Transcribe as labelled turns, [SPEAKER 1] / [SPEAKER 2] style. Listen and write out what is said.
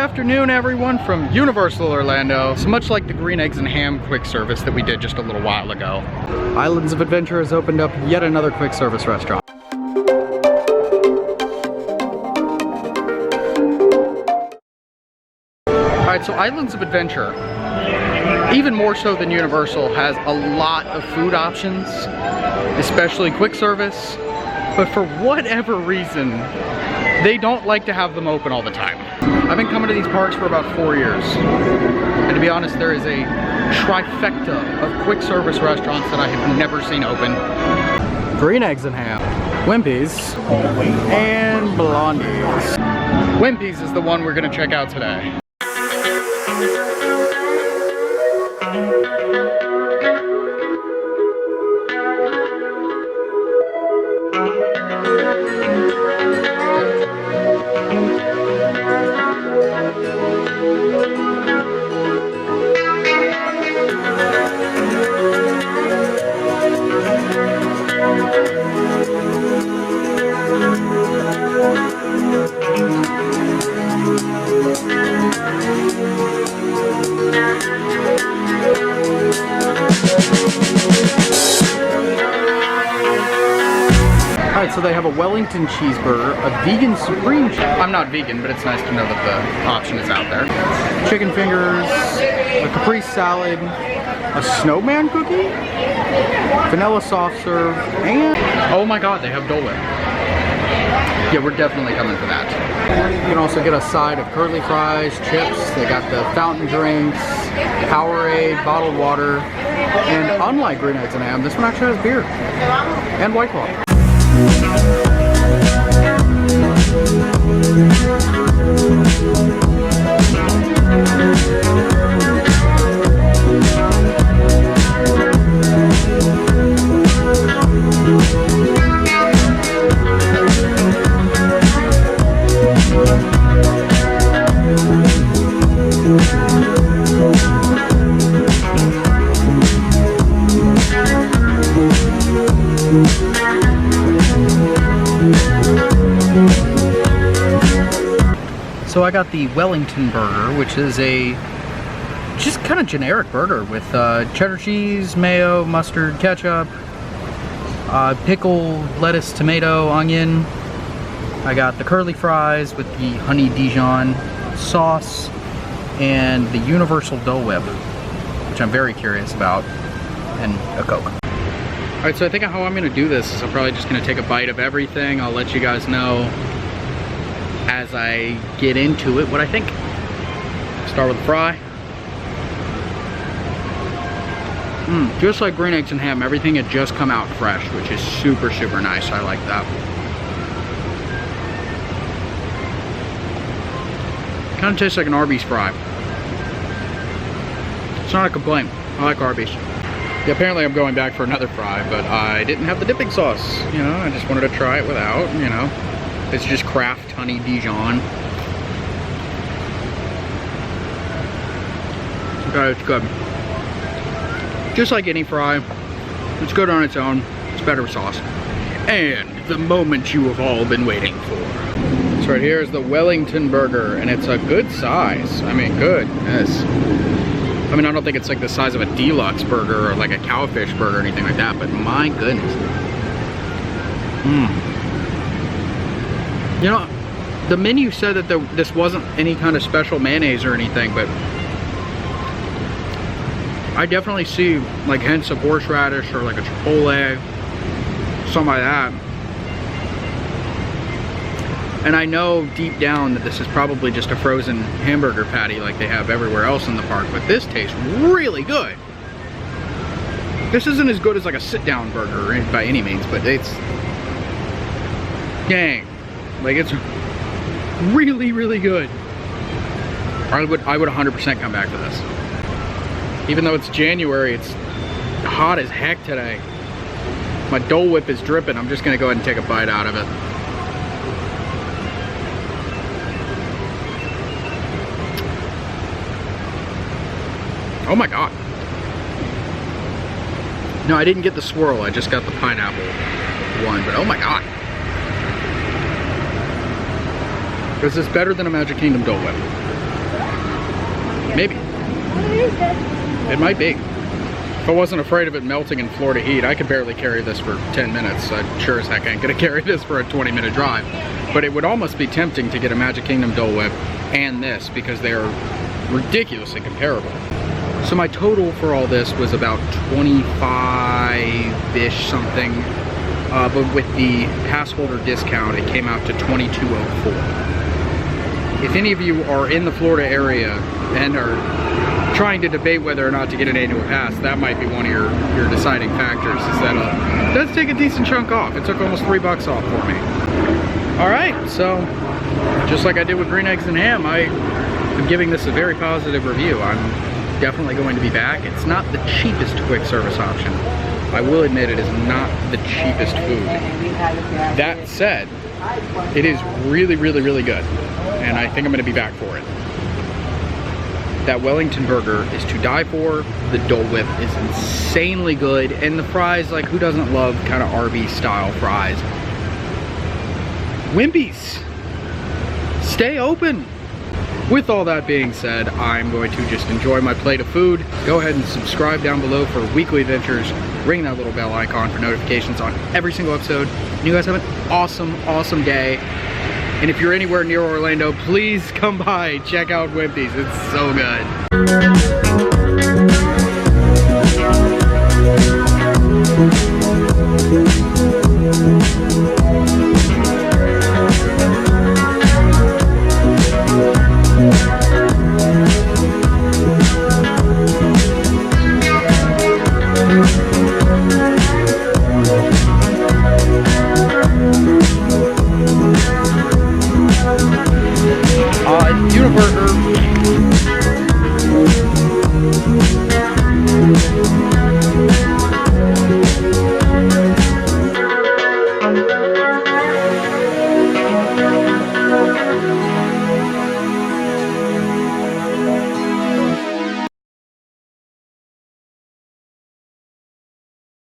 [SPEAKER 1] afternoon, everyone, from Universal Orlando. So much like the green eggs and ham quick service that we did just a little while ago, Islands of Adventure has opened up yet another quick service restaurant. Alright, so Islands of Adventure, even more so than Universal, has a lot of food options, especially quick service, but for whatever reason, they don't like to have them open all the time. I've been coming to these parks for about 4 years, and to be honest, there is a trifecta of quick service restaurants that I have never seen open. Green eggs and ham, Wimpy's, and Blondie's. Wimpy's is the one we're gonna check out today. So they have a Wellington cheeseburger, a vegan supreme I'm not vegan, but it's nice to know that the option is out there. Chicken fingers, a caprese salad, a snowman cookie, vanilla soft serve, and oh my god, they have Dole Whip. Yeah, we're definitely coming for that. You can also get a side of curly fries, chips, they got the fountain drinks, Powerade, bottled water, and unlike green eggs and ham, this one actually has beer and White Claw. So I got the Wellington burger, which is a just kind of generic burger with cheddar cheese, mayo, mustard, ketchup, pickle, lettuce, tomato, onion. I got the curly fries with the honey Dijon sauce and the Universal Dole Whip, which I'm very curious about, and a Coke. Alright, so I think how I'm going to do this is I'm probably just going to take a bite of everything. I'll let you guys know as I get into it what I think. Start with the fry. Just like green eggs and ham, everything had just come out fresh, which is super, super nice. I like that. Kind of tastes like an Arby's fry. It's not a complaint. I like Arby's. Yeah, apparently I'm going back for another fry, but I didn't have the dipping sauce. You know, I just wanted to try it without, you know. It's just Kraft honey Dijon. Okay, it's good. Just like any fry, it's good on its own. It's better with sauce. And the moment you have all been waiting for. This right here is the Wellington burger, and it's a good size. I mean, goodness. I mean, I don't think it's like the size of a deluxe burger or like a cowfish burger or anything like that, but my goodness. You know, the menu said that this wasn't any kind of special mayonnaise or anything, but I definitely see like hints of horseradish or like a chipotle, something like that. And I know deep down that this is probably just a frozen hamburger patty like they have everywhere else in the park, but this tastes really good. This isn't as good as like a sit-down burger by any means, but it's, dang, like it's really, really good. I would 100% come back to this. Even though it's January, it's hot as heck today. My Dole Whip is dripping. I'm just gonna go ahead and take a bite out of it. Oh my god. No, I didn't get the swirl, I just got the pineapple one, but oh my god. This is better than a Magic Kingdom Dole Whip. Maybe. It might be. If I wasn't afraid of it melting in Florida heat, I could barely carry this for 10 minutes. I'm sure as heck ain't gonna carry this for a 20-minute drive. But it would almost be tempting to get a Magic Kingdom Dole Whip and this because they are ridiculously comparable. So my total for all this was about 25-ish something. But with the pass holder discount, it came out to $22.04. If any of you are in the Florida area and are trying to debate whether or not to get an annual pass, that might be one of your deciding factors, is that it does take a decent chunk off. It took almost $3 off for me. All right, so just like I did with green eggs and ham, I'm giving this a very positive review. I'm definitely going to be back. It's not the cheapest quick service option. I will admit it is not the cheapest food. That said, it is really, really, really good. And I think I'm gonna be back for it. That Wellington burger is to die for. The Dole Whip is insanely good. And the fries, like, who doesn't love kind of Arby's style fries? Wimpy's, stay open. With all that being said, I'm going to just enjoy my plate of food. Go ahead and subscribe down below for weekly adventures. Ring that little bell icon for notifications on every single episode. And you guys have an awesome, awesome day. And if you're anywhere near Orlando, please come by, check out Wimpy's. It's so good. Uniburger